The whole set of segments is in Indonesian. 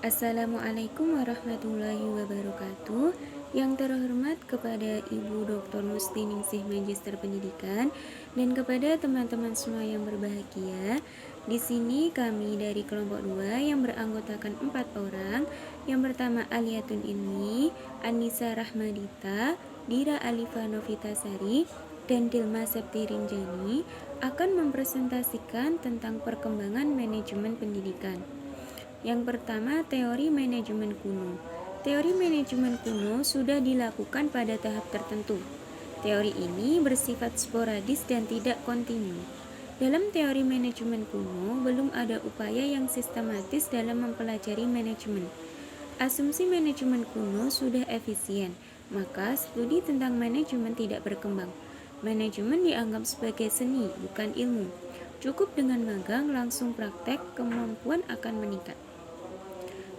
Assalamualaikum warahmatullahi wabarakatuh. Yang terhormat kepada Ibu Dr. Musti Ningsih Magister Pendidikan dan kepada teman-teman semua yang berbahagia. Di sini kami dari kelompok 2 yang beranggotakan 4 orang. Yang pertama Aliyatun Ilmi, Anissa Rahmadita, Dira Alifa Novitasari, dan Dilma Septi Rinjani akan mempresentasikan tentang perkembangan manajemen pendidikan. Yang pertama, teori manajemen kuno. Teori manajemen kuno sudah dilakukan pada tahap tertentu. Teori ini bersifat sporadis dan tidak kontinu. Dalam teori manajemen kuno, belum ada upaya yang sistematis dalam mempelajari manajemen. Asumsi manajemen kuno sudah efisien, maka studi tentang manajemen tidak berkembang. Manajemen dianggap sebagai seni, bukan ilmu. Cukup dengan magang, langsung praktek, kemampuan akan meningkat.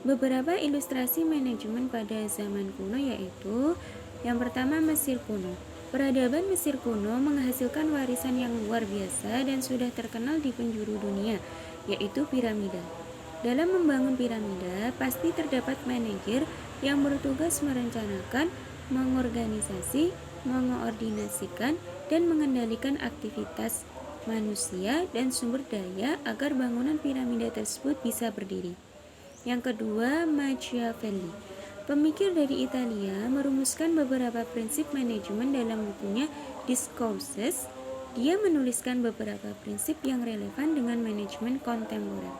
Beberapa ilustrasi manajemen pada zaman kuno yaitu yang pertama Mesir kuno. Peradaban Mesir kuno menghasilkan warisan yang luar biasa dan sudah terkenal di penjuru dunia, yaitu piramida. Dalam membangun piramida, pasti terdapat manajer yang bertugas merencanakan, mengorganisasi, mengoordinasikan, dan mengendalikan aktivitas manusia dan sumber daya agar bangunan piramida tersebut bisa berdiri. Yang kedua, Machiavelli. Pemikir dari Italia merumuskan beberapa prinsip manajemen dalam bukunya Discourses. Dia menuliskan beberapa prinsip yang relevan dengan manajemen kontemporer.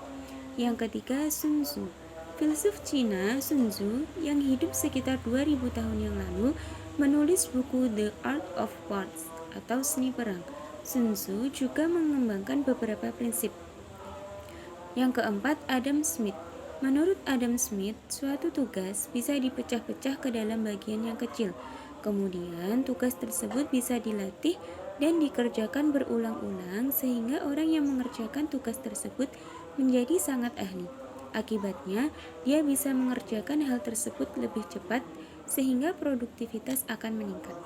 Yang ketiga, Sun Tzu. Filsuf Cina Sun Tzu yang hidup sekitar 2000 tahun yang lalu menulis buku The Art of War atau Seni Perang. Sun Tzu juga mengembangkan beberapa prinsip. Yang keempat, Adam Smith. Menurut Adam Smith, suatu tugas bisa dipecah-pecah ke dalam bagian yang kecil. Kemudian, tugas tersebut bisa dilatih dan dikerjakan berulang-ulang sehingga orang yang mengerjakan tugas tersebut menjadi sangat ahli. Akibatnya, dia bisa mengerjakan hal tersebut lebih cepat sehingga produktivitas akan meningkat.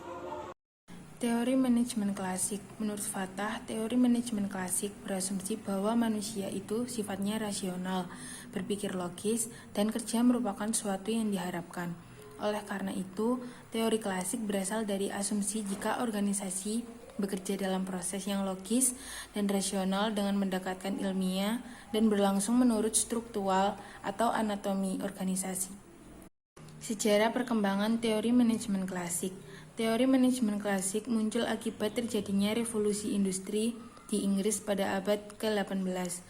Teori manajemen klasik. Menurut Fatah, teori manajemen klasik berasumsi bahwa manusia itu sifatnya rasional, berpikir logis, dan kerja merupakan suatu yang diharapkan. Oleh karena itu, teori klasik berasal dari asumsi jika organisasi bekerja dalam proses yang logis dan rasional dengan mendekatkan ilmiah dan berlangsung menurut struktural atau anatomi organisasi. Sejarah perkembangan teori manajemen klasik. Teori manajemen klasik muncul akibat terjadinya revolusi industri di Inggris pada abad ke-18.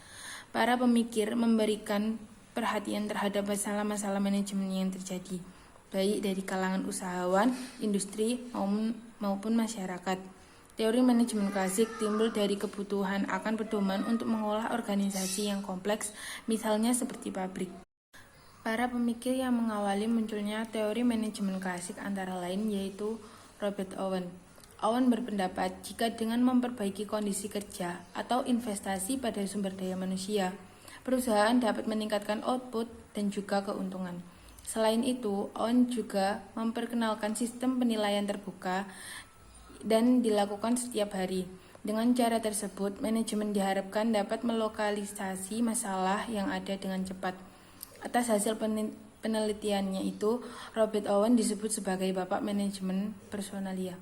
Para pemikir memberikan perhatian terhadap masalah-masalah manajemen yang terjadi, baik dari kalangan usahawan, industri, maupun masyarakat. Teori manajemen klasik timbul dari kebutuhan akan pedoman untuk mengolah organisasi yang kompleks, misalnya seperti pabrik. Para pemikir yang mengawali munculnya teori manajemen klasik antara lain yaitu Robert Owen. Owen berpendapat jika dengan memperbaiki kondisi kerja atau investasi pada sumber daya manusia, perusahaan dapat meningkatkan output dan juga keuntungan. Selain itu, Owen juga memperkenalkan sistem penilaian terbuka dan dilakukan setiap hari. Dengan cara tersebut, manajemen diharapkan dapat melokalisasi masalah yang ada dengan cepat. Atas hasil penelitiannya itu, Robert Owen disebut sebagai bapak manajemen personalia.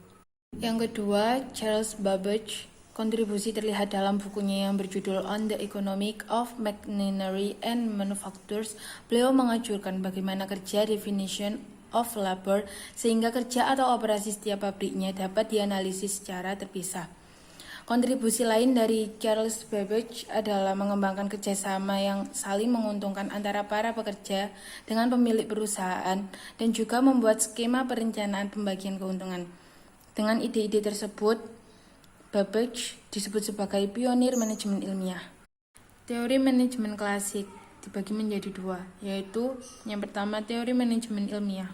Yang kedua, Charles Babbage. Kontribusi terlihat dalam bukunya yang berjudul On the Economic of Machinery and Manufactures. Beliau mengajarkan bagaimana kerja definition of labor sehingga kerja atau operasi setiap pabriknya dapat dianalisis secara terpisah. Kontribusi lain dari Charles Babbage adalah mengembangkan kerjasama yang saling menguntungkan antara para pekerja dengan pemilik perusahaan dan juga membuat skema perencanaan pembagian keuntungan. Dengan ide-ide tersebut, Babbage disebut sebagai pionir manajemen ilmiah. Teori manajemen klasik dibagi menjadi dua, yaitu yang pertama teori manajemen ilmiah.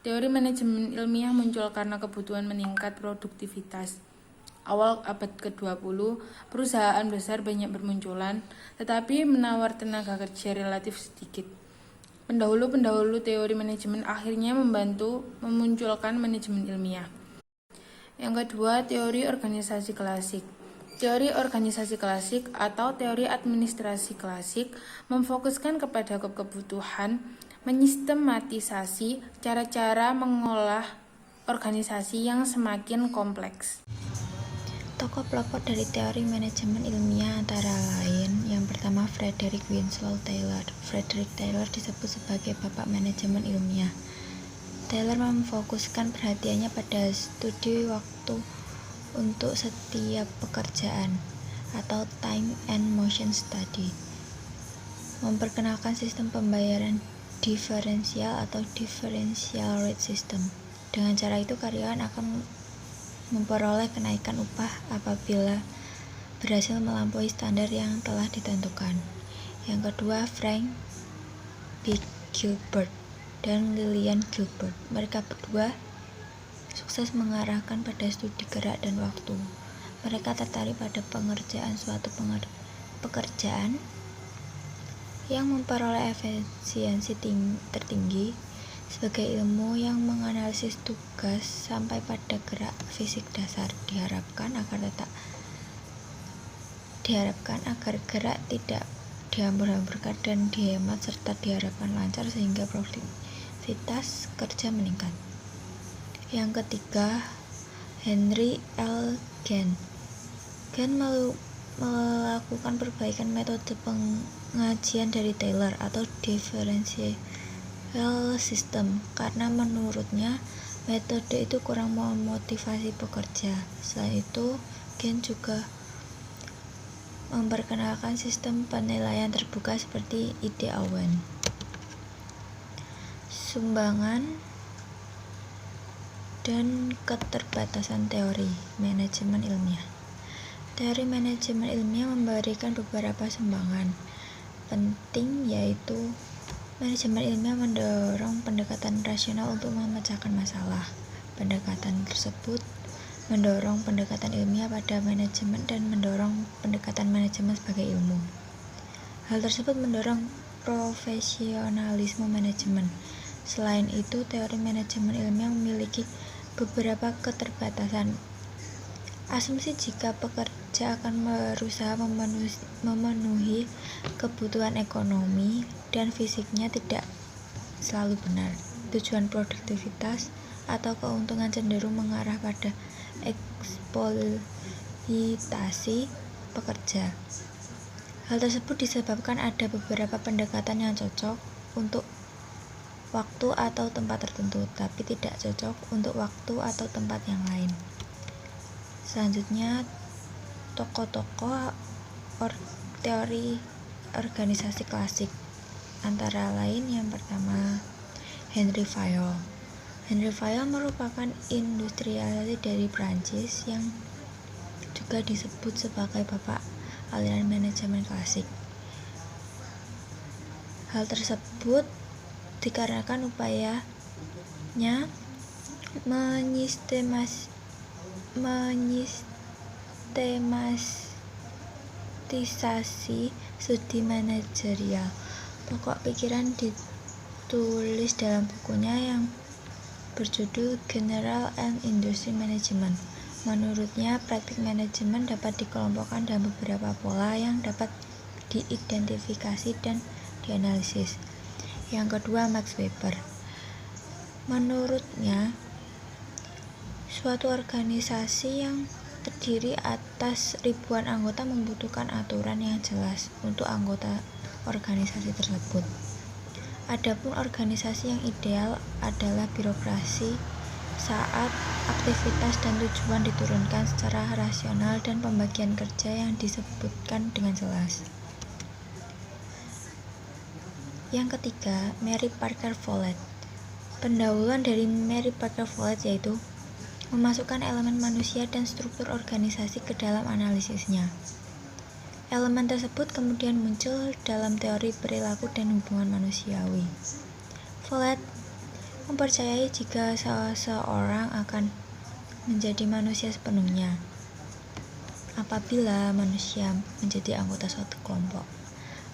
Teori manajemen ilmiah muncul karena kebutuhan meningkat produktivitas. Awal abad ke-20, perusahaan besar banyak bermunculan, tetapi menawar tenaga kerja relatif sedikit. Pendahulu-pendahulu teori manajemen akhirnya membantu memunculkan manajemen ilmiah. Yang kedua, teori organisasi klasik. Teori organisasi klasik atau teori administrasi klasik memfokuskan kepada kebutuhan menyistematisasi cara-cara mengolah organisasi yang semakin kompleks. Tokoh pelopor dari teori manajemen ilmiah antara lain yang pertama Frederick Winslow Taylor. Frederick Taylor disebut sebagai bapak manajemen ilmiah. Taylor memfokuskan perhatiannya pada studi waktu untuk setiap pekerjaan atau time and motion study. Memperkenalkan sistem pembayaran diferensial atau differential rate system. Dengan cara itu karyawan akan memperoleh kenaikan upah apabila berhasil melampaui standar yang telah ditentukan. Yang kedua, Frank B. Gilbert dan Lillian Gilbert. Mereka berdua sukses mengarahkan pada studi gerak dan waktu. Mereka tertarik pada pengerjaan suatu pekerjaan yang memperoleh efisiensi tertinggi sebagai ilmu yang menganalisis tugas sampai pada gerak fisik dasar. Diharapkan agar gerak tidak dihambur-hamburkan dan dihemat serta diharapkan lancar sehingga produktivitas kerja meningkat. Yang ketiga, Henry L. Gantt. Gantt melakukan perbaikan metode pengajian dari Taylor atau differential system karena menurutnya metode itu kurang memotivasi pekerja. Selain itu, Gantt juga memperkenalkan sistem penilaian terbuka seperti ide Owen. Sumbangan dan keterbatasan teori manajemen ilmiah. Teori manajemen ilmiah memberikan beberapa sumbangan penting, yaitu manajemen ilmiah mendorong pendekatan rasional untuk memecahkan masalah. Pendekatan tersebut mendorong pendekatan ilmiah pada manajemen dan mendorong pendekatan manajemen sebagai ilmu. Hal tersebut mendorong profesionalisme manajemen. Selain itu, teori manajemen ilmiah memiliki beberapa keterbatasan. Asumsi jika pekerja akan berusaha memenuhi kebutuhan ekonomi dan fisiknya tidak selalu benar. Tujuan produktivitas atau keuntungan cenderung mengarah pada eksploitasi pekerja. Hal tersebut disebabkan ada beberapa pendekatan yang cocok untuk waktu atau tempat tertentu, tapi tidak cocok untuk waktu atau tempat yang lain. Selanjutnya, tokoh-tokoh teori organisasi klasik antara lain yang pertama Henry Fayol. Henry Fayol merupakan industrialis dari Prancis yang juga disebut sebagai bapak aliran manajemen klasik. Hal tersebut dikarenakan upayanya menyistematisasi studi manajerial. Pokok pikiran ditulis dalam bukunya yang berjudul General and Industry Management. Menurutnya, praktik manajemen dapat dikelompokkan dalam beberapa pola yang dapat diidentifikasi dan dianalisis. Yang kedua, Max Weber. Menurutnya, suatu organisasi yang terdiri atas ribuan anggota membutuhkan aturan yang jelas untuk anggota organisasi tersebut. Adapun organisasi yang ideal adalah birokrasi saat aktivitas dan tujuan diturunkan secara rasional dan pembagian kerja yang disebutkan dengan jelas. Yang ketiga, Mary Parker Follett. Pendahuluan dari Mary Parker Follett yaitu memasukkan elemen manusia dan struktur organisasi ke dalam analisisnya. Elemen tersebut kemudian muncul dalam teori perilaku dan hubungan manusiawi. Follett mempercayai jika seseorang akan menjadi manusia sepenuhnya apabila manusia menjadi anggota suatu kelompok.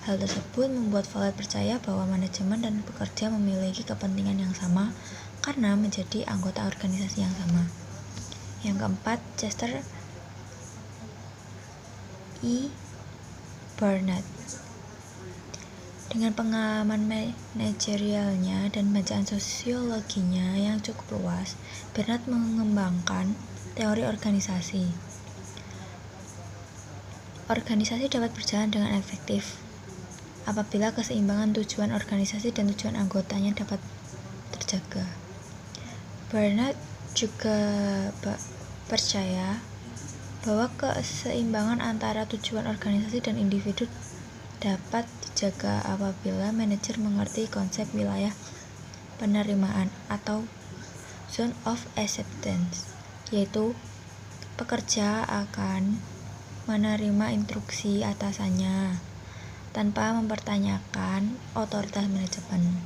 Hal tersebut membuat Follett percaya bahwa manajemen dan pekerja memiliki kepentingan yang sama karena menjadi anggota organisasi yang sama. Yang keempat, Chester E. Burnett. Dengan pengalaman manajerialnya dan bacaan sosiologinya yang cukup luas, Burnett mengembangkan teori organisasi. Organisasi dapat berjalan dengan efektif apabila keseimbangan tujuan organisasi dan tujuan anggotanya dapat terjaga. Burnett juga percaya bahwa keseimbangan antara tujuan organisasi dan individu dapat dijaga apabila manajer mengerti konsep wilayah penerimaan atau zone of acceptance, yaitu pekerja akan menerima instruksi atasannya tanpa mempertanyakan otoritas manajemen.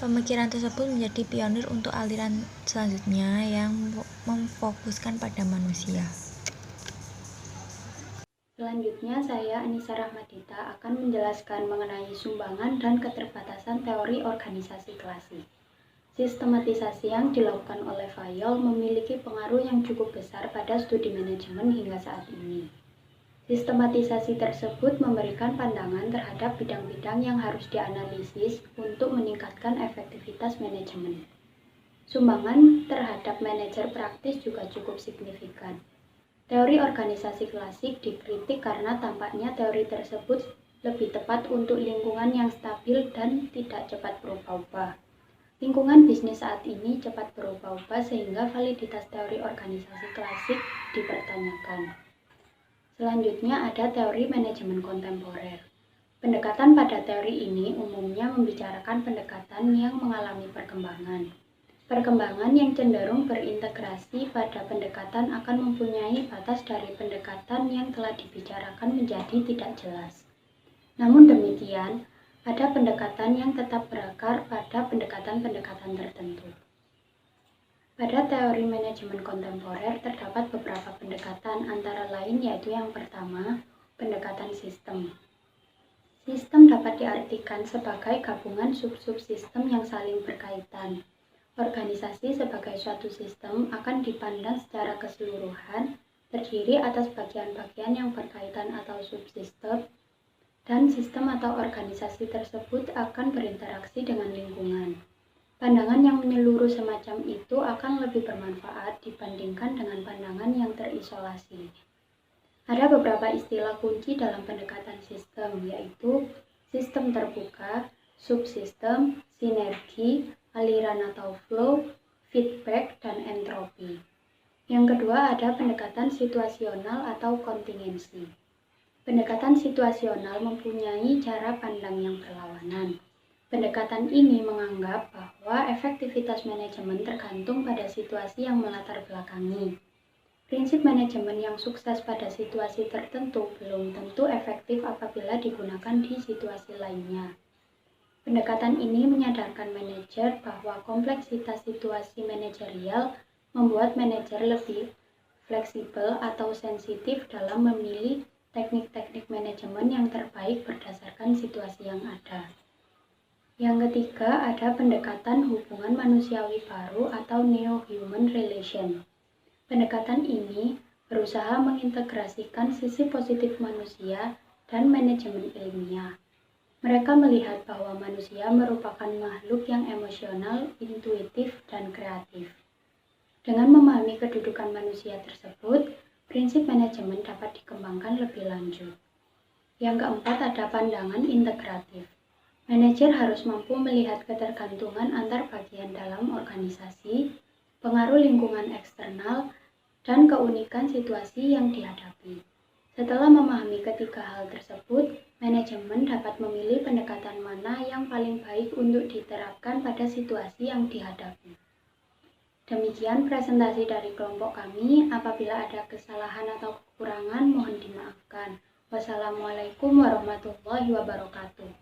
Pemikiran tersebut menjadi pionir untuk aliran selanjutnya yang memfokuskan pada manusia. Selanjutnya, saya Anissa Rahmadita akan menjelaskan mengenai sumbangan dan keterbatasan teori organisasi klasik. Sistematisasi yang dilakukan oleh Fayol memiliki pengaruh yang cukup besar pada studi manajemen hingga saat ini. Sistematisasi tersebut memberikan pandangan terhadap bidang-bidang yang harus dianalisis untuk meningkatkan efektivitas manajemen. Sumbangan terhadap manajer praktis juga cukup signifikan. Teori organisasi klasik dikritik karena tampaknya teori tersebut lebih tepat untuk lingkungan yang stabil dan tidak cepat berubah-ubah. Lingkungan bisnis saat ini cepat berubah-ubah sehingga validitas teori organisasi klasik dipertanyakan. Selanjutnya ada teori manajemen kontemporer. Pendekatan pada teori ini umumnya membicarakan pendekatan yang mengalami perkembangan. Perkembangan yang cenderung berintegrasi pada pendekatan akan mempunyai batas dari pendekatan yang telah dibicarakan menjadi tidak jelas. Namun demikian, ada pendekatan yang tetap berakar pada pendekatan-pendekatan tertentu. Pada teori manajemen kontemporer terdapat beberapa pendekatan, antara lain yaitu yang pertama, pendekatan sistem. Sistem dapat diartikan sebagai gabungan sub-sub sistem yang saling berkaitan. Organisasi sebagai suatu sistem akan dipandang secara keseluruhan, terdiri atas bagian-bagian yang berkaitan atau subsistem, dan sistem atau organisasi tersebut akan berinteraksi dengan lingkungan. Pandangan yang menyeluruh semacam itu akan lebih bermanfaat dibandingkan dengan pandangan yang terisolasi. Ada beberapa istilah kunci dalam pendekatan sistem, yaitu sistem terbuka, subsistem, sinergi, aliran atau flow, feedback, dan entropi. Yang kedua ada pendekatan situasional atau kontingensi. Pendekatan situasional mempunyai cara pandang yang berlawanan. Pendekatan ini menganggap bahwa efektivitas manajemen tergantung pada situasi yang melatar belakangi. Prinsip manajemen yang sukses pada situasi tertentu belum tentu efektif apabila digunakan di situasi lainnya. Pendekatan ini menyadarkan manajer bahwa kompleksitas situasi manajerial membuat manajer lebih fleksibel atau sensitif dalam memilih teknik-teknik manajemen yang terbaik berdasarkan situasi yang ada. Yang ketiga, ada pendekatan hubungan manusiawi baru atau neo-human relation. Pendekatan ini berusaha mengintegrasikan sisi positif manusia dan manajemen ilmiah. Mereka melihat bahwa manusia merupakan makhluk yang emosional, intuitif, dan kreatif. Dengan memahami kedudukan manusia tersebut, prinsip manajemen dapat dikembangkan lebih lanjut. Yang keempat ada pandangan integratif. Manajer harus mampu melihat ketergantungan antar bagian dalam organisasi, pengaruh lingkungan eksternal, dan keunikan situasi yang dihadapi. Setelah memahami ketiga hal tersebut, manajemen dapat memilih pendekatan mana yang paling baik untuk diterapkan pada situasi yang dihadapi. Demikian presentasi dari kelompok kami. Apabila ada kesalahan atau kekurangan, mohon dimaafkan. Wassalamualaikum warahmatullahi wabarakatuh.